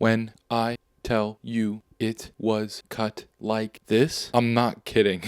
when I tell you it was cut like this? I'm not kidding.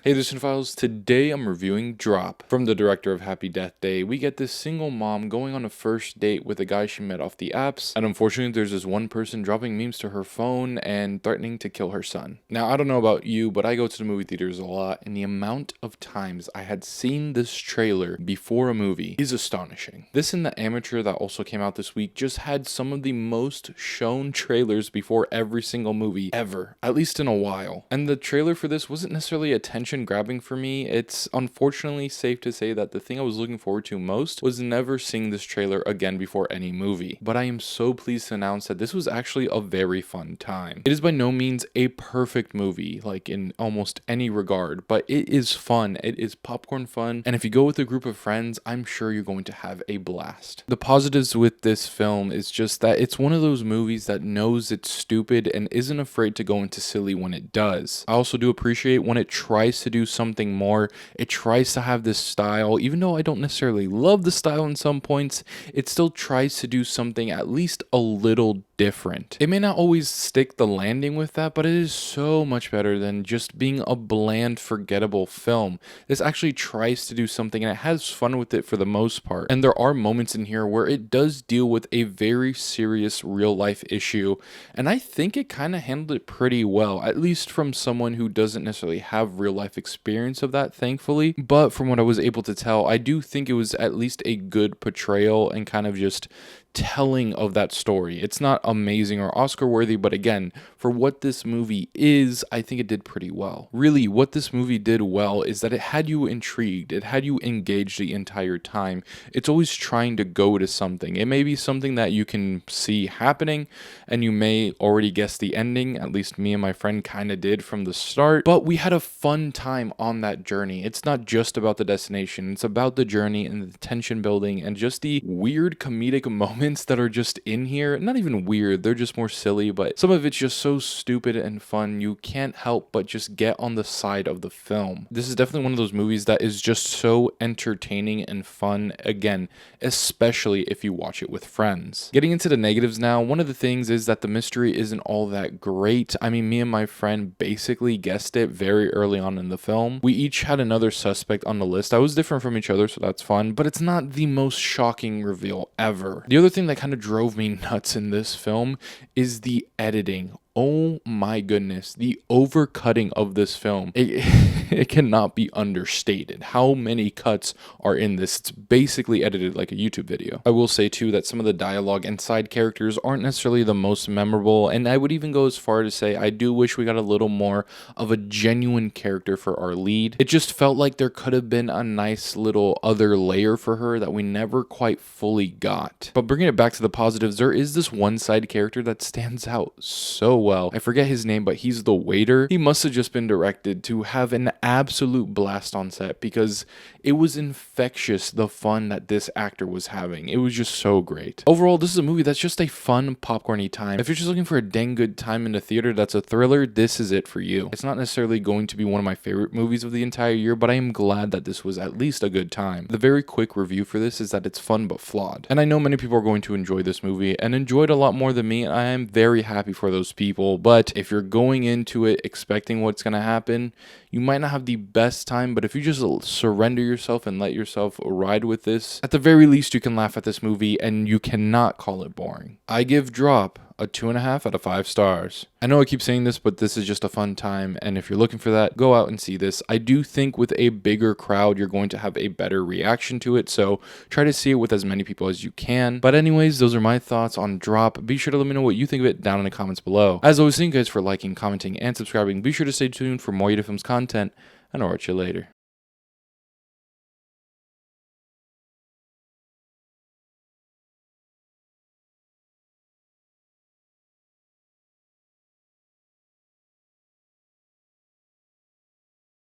Hey there, Cinephiles. Today I'm reviewing Drop. From the director of Happy Death Day, we get this single mom going on a first date with a guy she met off the apps, and unfortunately there's this one person dropping memes to her phone and threatening to kill her son. Now, I don't know about you, but I go to the movie theaters a lot, and the amount of times I had seen this trailer before a movie is astonishing. This and The Amateur that also came out this week just had some of the most shown trailers before every single movie ever, at least in a while. And the trailer for this wasn't necessarily attention grabbing for me. It's unfortunately safe to say that the thing I was looking forward to most was never seeing this trailer again before any movie. But I am so pleased to announce that this was actually a very fun time. It is by no means a perfect movie, like in almost any regard, but it is fun. It is popcorn fun, and if you go with a group of friends, I'm sure you're going to have a blast. The positives with this film is just that it's one of those movies that knows it's stupid and isn't afraid to go into silly when it does. I also do appreciate when it tries to do something more. It tries to have this style, even though I don't necessarily love the style in some points, it still tries to do something at least a little different. It may not always stick the landing with that, but it is so much better than just being a bland, forgettable film. This actually tries to do something and it has fun with it for the most part. And there are moments in here where it does deal with a very serious real life issue, and I think it kind of handled it pretty well, at least from someone who doesn't necessarily have real life experience of that, thankfully. But from what I was able to tell, I do think it was at least a good portrayal and kind of just telling of that story. It's not amazing or Oscar worthy, but again, for what this movie is, I think it did pretty well. Really, what this movie did well is that it had you intrigued, it had you engaged the entire time. It's always trying to go to something. It may be something that you can see happening and you may already guess the ending, at least me and my friend kind of did from the start, but we had a fun time on that journey. It's not just about the destination, it's about the journey and the tension building and just the weird comedic moments that are just in here. Not even weird, they're just more silly, but some of it's just so stupid and fun you can't help but just get on the side of the film. This is definitely one of those movies that is just so entertaining and fun, again, especially if you watch it with friends. Getting into the negatives now, one of the things is that the mystery isn't all that great. I mean, me and my friend basically guessed it very early on in the film. We each had another suspect on the list. I was different from each other, so that's fun, but it's not the most shocking reveal ever. The other thing that kind of drove me nuts in this film is the editing. Oh my goodness, the overcutting of this film, it cannot be understated. How many cuts are in this? It's basically edited like a YouTube video. I will say too that some of the dialogue and side characters aren't necessarily the most memorable, and I would even go as far to say I do wish we got a little more of a genuine character for our lead. It just felt like there could have been a nice little other layer for her that we never quite fully got. But bringing it back to the positives, there is this one side character that stands out so well. I forget his name, but he's the waiter. He must have just been directed to have an absolute blast on set because it was infectious, the fun that this actor was having. It was just so great. Overall, this is a movie that's just a fun, popcorny time. If you're just looking for a dang good time in the theater that's a thriller, this is it for you. It's not necessarily going to be one of my favorite movies of the entire year, but I am glad that this was at least a good time. The very quick review for this is that it's fun but flawed. And I know many people are going to enjoy this movie and enjoy it a lot more than me, and I am very happy for those people. But if you're going into it expecting what's going to happen, you might not have the best time, but if you just surrender yourself and let yourself ride with this, at the very least you can laugh at this movie and you cannot call it boring. I give Drop a 2.5 out of 5 stars. I know I keep saying this, but this is just a fun time, and if you're looking for that, go out and see this. I do think with a bigger crowd, you're going to have a better reaction to it, so try to see it with as many people as you can. But anyways, those are my thoughts on Drop. Be sure to let me know what you think of it down in the comments below. As always, thank you guys for liking, commenting, and subscribing. Be sure to stay tuned for more Yeti Films content, and I'll catch you later.